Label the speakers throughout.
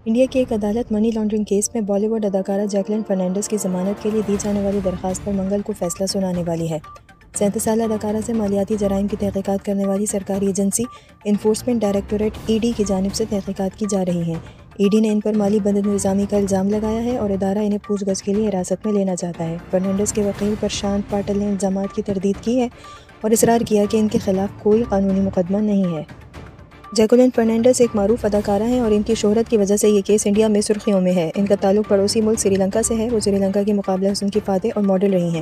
Speaker 1: India کی ایک عدالت منی لانڈرنگ کیس میں بالی ووڈ اداکارہ جیکلین فرنانڈیز کی ضمانت کے لیے دی جانے والی درخواست پر منگل کو فیصلہ سنانے والی ہے۔ 37 سالہ اداکارہ سے مالیاتی جرائم کی تحقیقات کرنے والی سرکاری ایجنسی انفورسمنٹ ڈائریکٹوریٹ (ED) کی جانب سے تحقیقات کی جا رہی ہیں۔ ED نے ان پر مالی بدنظامی کا الزام لگایا ہے اور ادارہ انہیں پوچھ گچھ کے لیے حراست میں لینا چاہتا ہے۔ فرنانڈیز کے وکیل پرشانت پاٹل نے الزامات کی تردید کی ہے اور اصرار کیا کہ ان کے خلاف کوئی قانونی مقدمہ نہیں ہے۔ جیکولین فرنانڈیز ایک معروف اداکارہ ہیں اور ان کی شہرت کی وجہ سے یہ کیس انڈیا میں سرخیوں میں ہے۔ ان کا تعلق پڑوسی ملک سری لنکا سے ہے۔ وہ سری لنکا کی مقابلہ حسن کی فاتح اور ماڈل رہی ہیں۔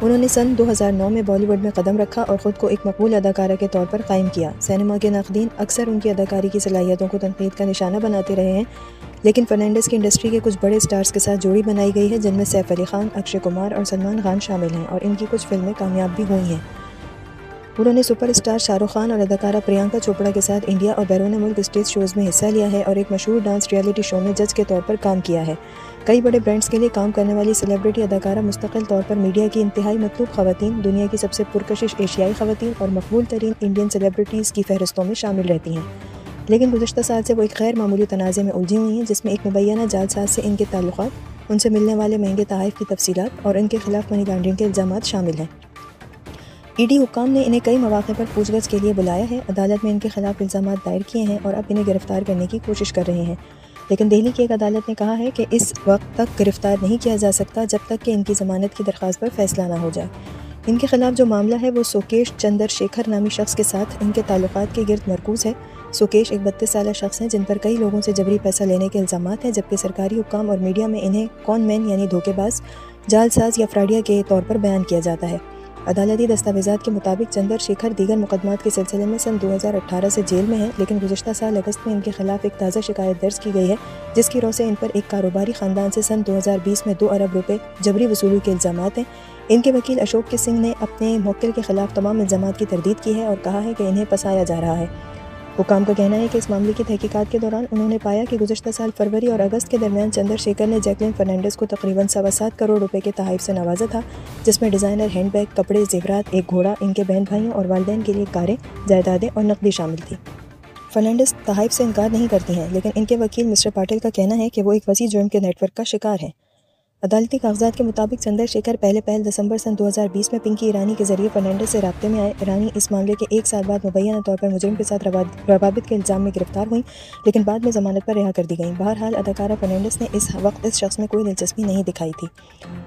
Speaker 1: انہوں نے سن 2009 میں بالی ووڈ میں قدم رکھا اور خود کو ایک مقبول اداکارہ کے طور پر قائم کیا۔ سینما کے ناقدین اکثر ان کی اداکاری کی صلاحیتوں کو تنقید کا نشانہ بناتے رہے ہیں، لیکن فرنانڈیز کی انڈسٹری کے کچھ بڑے سٹارز کے ساتھ جوڑی بنائی گئی ہے، جن میں سیف علی خان، اکشے کمار اور سلمان خان شامل ہیں، اور ان کی کچھ فلمیں کامیاب بھی ہوئی ہیں۔ انہوں نے سپر اسٹار شاہ رخ خان اور اداکارہ پریانکا چوپڑا کے ساتھ انڈیا اور بیرون ملک اسٹیج شوز میں حصہ لیا ہے اور ایک مشہور ڈانس ریئلٹی شو میں جج کے طور پر کام کیا ہے۔ کئی بڑے برانڈز کے لیے کام کرنے والی سیلیبریٹی اداکارہ مستقل طور پر میڈیا کی انتہائی مطلوب خواتین، دنیا کی سب سے پرکشش ایشیائی خواتین اور مقبول ترین انڈین سیلیبریٹیز کی فہرستوں میں شامل رہتی ہیں، لیکن گزشتہ سال سے وہ ایک غیر معمولی تنازع میں الجھی ہوئی ہیں، جس میں ایک مبینہ جعل ساز سے ان کے تعلقات، ان سے ملنے والے مہنگے تحائف کی تفصیلات اور ان کے خلاف منی لانڈرنگ کے الزامات شامل ہیں۔ ED حکام نے انہیں کئی مواقع پر پوچھ گچھ کے لیے بلایا ہے، عدالت میں ان کے خلاف الزامات دائر کیے ہیں اور اب انہیں گرفتار کرنے کی کوشش کر رہے ہیں، لیکن دہلی کی ایک عدالت نے کہا ہے کہ اس وقت تک گرفتار نہیں کیا جا سکتا جب تک کہ ان کی ضمانت کی درخواست پر فیصلہ نہ ہو جائے۔ ان کے خلاف جو معاملہ ہے وہ سوکیش چندر شیکھر نامی شخص کے ساتھ ان کے تعلقات کے گرد مرکوز ہے۔ سوکیش ایک 32 سالہ شخص ہیں جن پر کئی لوگوں سے جبری پیسہ لینے کے الزامات ہیں، جبکہ سرکاری حکام اور میڈیا میں انہیں کون مین یعنی دھوکے باز، جعل ساز یا فراڈیا کے طور پر بیان کیا جاتا ہے۔ عدالتی دستاویزات کے مطابق چندر شیکھر دیگر مقدمات کے سلسلے میں سن 2018 سے جیل میں ہیں، لیکن گزشتہ سال اگست میں ان کے خلاف ایک تازہ شکایت درج کی گئی ہے، جس کی رو سے ان پر ایک کاروباری خاندان سے سن 2020 میں 2 ارب روپے جبری وصولی کے الزامات ہیں۔ ان کے وکیل اشوک کے سنگھ نے اپنے موکل کے خلاف تمام الزامات کی تردید کی ہے اور کہا ہے کہ انہیں پھنسایا جا رہا ہے۔ حکام کا کہنا ہے کہ اس معاملے کی تحقیقات کے دوران انہوں نے پایا کہ گزشتہ سال فروری اور اگست کے درمیان چندر شیکھر نے جیکلین فرنانڈیز کو تقریباً 7.25 کروڑ روپے کے تحائف سے نوازا تھا، جس میں ڈیزائنر ہینڈ بیگ، کپڑے، زیورات، ایک گھوڑا، ان کے بہن بھائیوں اور والدین کے لیے کاریں، جائیدادیں اور نقدی شامل تھی۔ فرنانڈیز تحائف سے انکار نہیں کرتی ہیں، لیکن ان کے وکیل مسٹر پاٹل کا کہنا ہے کہ وہ ایک وسیع جرم کے نیٹ ورک کا شکار ہیں۔ عدالتی کاغذات کے مطابق چندر شیکھر پہل دسمبر سن 2020 میں پنکی ایرانی کے ذریعے فرنانڈیز سے رابطے میں آئے۔ ایرانی اس معاملے کے 1 سال بعد مبینہ طور پر مجرم کے ساتھ روابط کے الزام میں گرفتار ہوئیں، لیکن بعد میں ضمانت پر رہا کر دی گئیں۔ بہرحال اداکارہ فرنانڈیز نے اس وقت اس شخص میں کوئی دلچسپی نہیں دکھائی تھی۔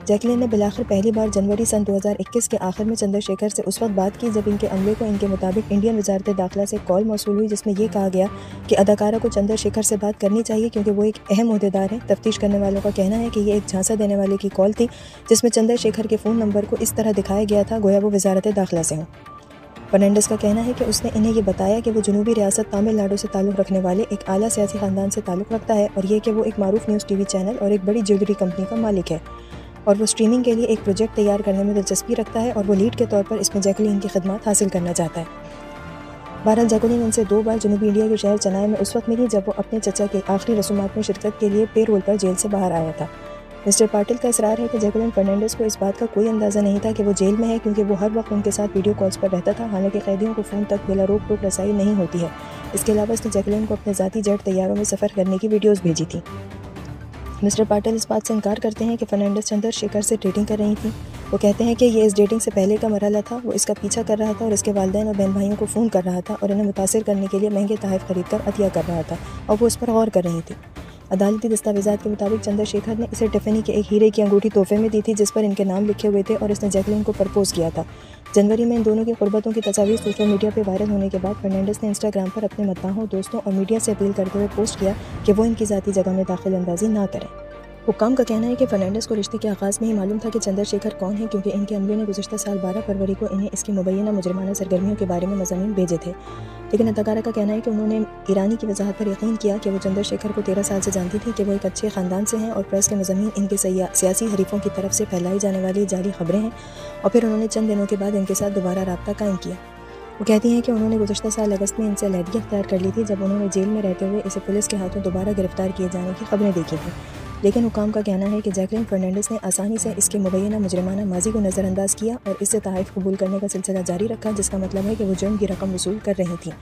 Speaker 1: جیکلین نے بالآخر پہلی بار جنوری سن 2021 کے آخر میں چندر شیکھر سے اس وقت بات کی جب ان کے عملے کو ان کے مطابق انڈین وزارت داخلہ سے کال موصول ہوئی، جس میں یہ کہا گیا کہ اداکارہ کو چندر شیکھر سے بات کرنی چاہیے کیونکہ وہ ایک اہم عہدیدار ہیں۔ تفتیش کرنے والوں کا کہنا ہے کہ یہ ایک جھانسا دینے والے کی کال تھی، جس میں چندر شیکھر کے فون نمبر کو اس طرح دکھایا گیا تھا گویا وہ وزارت داخلہ سے ہوں۔ فرنانڈیز کا کہنا ہے کہ اس نے انہیں یہ بتایا کہ وہ جنوبی ریاست تامل ناڈو سے تعلق رکھنے والے ایک اعلیٰ سیاسی خاندان سے تعلق رکھتا ہے، اور یہ کہ وہ ایک معروف نیوز ٹی وی چینل اور ایک بڑی جیولری کمپنی کا مالک ہے، اور وہ اسٹریمنگ کے لیے ایک پروجیکٹ تیار کرنے میں دلچسپی رکھتا ہے اور وہ لیڈ کے طور پر اس میں جیکلین کی خدمات حاصل کرنا چاہتا ہے۔ بہرحال جیکولین ان سے 2 بار جنوبی انڈیا کے شہر چنائی میں اس وقت ملی جب وہ اپنے چچا کے آخری رسومات میں شرکت کے لیے پے رول پر جیل سے باہر آیا تھا۔ مسٹر پاٹل کا اصرار ہے کہ جیکولین فرنانڈیز کو اس بات کا کوئی اندازہ نہیں تھا کہ وہ جیل میں ہے، کیونکہ وہ ہر وقت ان کے ساتھ ویڈیو کالز پر رہتا تھا، حالانکہ قیدیوں کو فون تک بلا روک ٹوک رسائی نہیں ہوتی ہے۔ اس کے علاوہ اس نے جیکولین کو اپنے ذاتی جیٹ طیاروں میں سفر کرنے کی ویڈیوز بھیجی تھیں۔ مسٹر پاٹل اس بات سے انکار کرتے ہیں کہ فرنانڈیز چندر شیکھر سے ڈیٹنگ کر رہی تھیں۔ وہ کہتے ہیں کہ یہ اس ڈیٹنگ سے پہلے کا مرحلہ تھا، وہ اس کا پیچھا کر رہا تھا اور اس کے والدین اور بہن بھائیوں کو فون کر رہا تھا اور انہیں متاثر کرنے کے لیے مہنگے تحائف خرید کر عطیہ کر رہا تھا، اور وہ اس پر غور کر رہی تھی۔ عدالتی دستاویزات کے مطابق چندر شیکھر نے اسے ٹفنی کے ایک ہیرے کی انگوٹھی تحفے میں دی تھی جس پر ان کے نام لکھے ہوئے تھے، اور اس نے جیکلین کو پرپوز کیا تھا۔ جنوری میں ان دونوں کی قربتوں کی تصاویر سوشل میڈیا پہ وائرل ہونے کے بعد فرنانڈیز نے انسٹاگرام پر اپنے مداحوں، دوستوں اور میڈیا سے اپیل کرتے ہوئے پوسٹ کیا کہ وہ ان کی ذاتی جگہ میں داخل اندازی نہ کریں۔ حکام کا کہنا ہے کہ فرنانڈیز کو رشتے کے آغاز میں ہی معلوم تھا کہ چندر شیکھر کون ہے، کیونکہ ان کے عملے نے گزشتہ سال 12 فروری کو انہیں اس کی مبینہ مجرمانہ سرگرمیوں کے بارے میں مضامین بھیجے تھے، لیکن اداکارہ کا کہنا ہے کہ انہوں نے ایرانی کی وضاحت پر یقین کیا کہ وہ چندر شیکھر کو 13 سال سے جانتی تھی، کہ وہ ایک اچھے خاندان سے ہیں اور پریس کے مضامین ان کے سیاسی حریفوں کی طرف سے پھیلائی جانے والی جعلی خبریں ہیں، اور پھر انہوں نے چند دنوں کے بعد ان کے ساتھ دوبارہ رابطہ قائم کیا۔ وہ کہتی ہیں کہ انہوں نے گزشتہ سال اگست میں ان سے علیحدگی اختیار کر لی تھی جب انہوں نے جیل میں رہتے ہوئے اسے پولیس کے ہاتھوں دوبارہ گرفتار کیے جانے کی خبریں دیکھی تھیں، لیکن حکام کا کہنا ہے کہ جیکلین فرنانڈیز نے آسانی سے اس کے مبینہ مجرمانہ ماضی کو نظر انداز کیا اور اس سے تحائف قبول کرنے کا سلسلہ جاری رکھا، جس کا مطلب ہے کہ وہ جرم کی رقم وصول کر رہی تھیں۔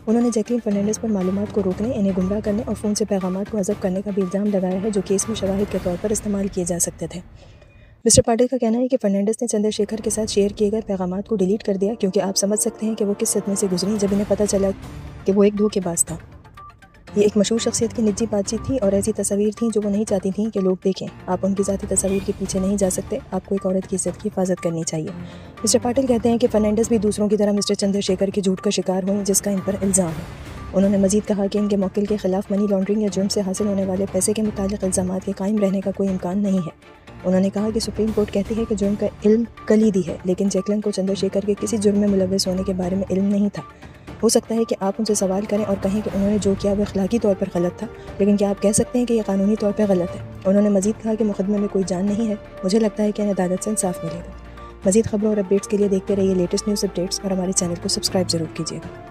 Speaker 1: انہوں نے جیکلین فرنینڈس پر معلومات کو روکنے، انہیں گمراہ کرنے اور فون سے پیغامات کو حذف کرنے کا بھی الزام لگایا ہے جو کیس میں شواہد کے طور پر استعمال کیے جا سکتے تھے۔ مسٹر پاٹل کا کہنا ہے کہ فرنینڈس نے چندر شیکھر کے ساتھ شیئر کیے گئے پیغامات کو ڈیلیٹ کر دیا کیونکہ آپ سمجھ سکتے ہیں کہ وہ کس صدمے سے گزری جب انہیں پتہ چلا کہ وہ ایک دھوکے باز تھا۔ یہ ایک مشہور شخصیت کی نجی بات چیت تھی اور ایسی تصاویر تھیں جو وہ نہیں چاہتی تھیں کہ لوگ دیکھیں۔ آپ ان کی ذاتی تصاویر کے پیچھے نہیں جا سکتے، آپ کو ایک عورت کی عزت کی حفاظت کرنی چاہیے۔ مسٹر پاٹل کہتے ہیں کہ فرنینڈس بھی دوسروں کی طرح مسٹر چندر شیکھر کے جھوٹ کا شکار ہوئیں جس کا ان پر الزام ہے۔ انہوں نے مزید کہا کہ ان کے موکل کے خلاف منی لانڈرنگ یا جرم سے حاصل ہونے والے پیسے کے متعلق الزامات کے قائم رہنے کا کوئی امکان نہیں ہے۔ انہوں نے کہا کہ سپریم کورٹ کہتی ہے کہ جرم کا علم کلیدی ہے، لیکن جیکلین کو چندر شیکھر کے کسی جرم میں ملوث ہونے کے بارے میں علم نہیں تھا۔ ہو سکتا ہے کہ آپ ان سے سوال کریں اور کہیں کہ انہوں نے جو کیا وہ اخلاقی طور پر غلط تھا، لیکن کیا آپ کہہ سکتے ہیں کہ یہ قانونی طور پر غلط ہے؟ انہوں نے مزید کہا کہ مقدمے میں کوئی جان نہیں ہے، مجھے لگتا ہے کہ انہیں عدالت سے انصاف ملے گا۔ مزید خبروں اور اپڈیٹس کے لیے دیکھتے رہیے لیٹسٹ نیوز اپڈیٹس اور ہمارے چینل کو سبسکرائب ضرور کیجیے گا۔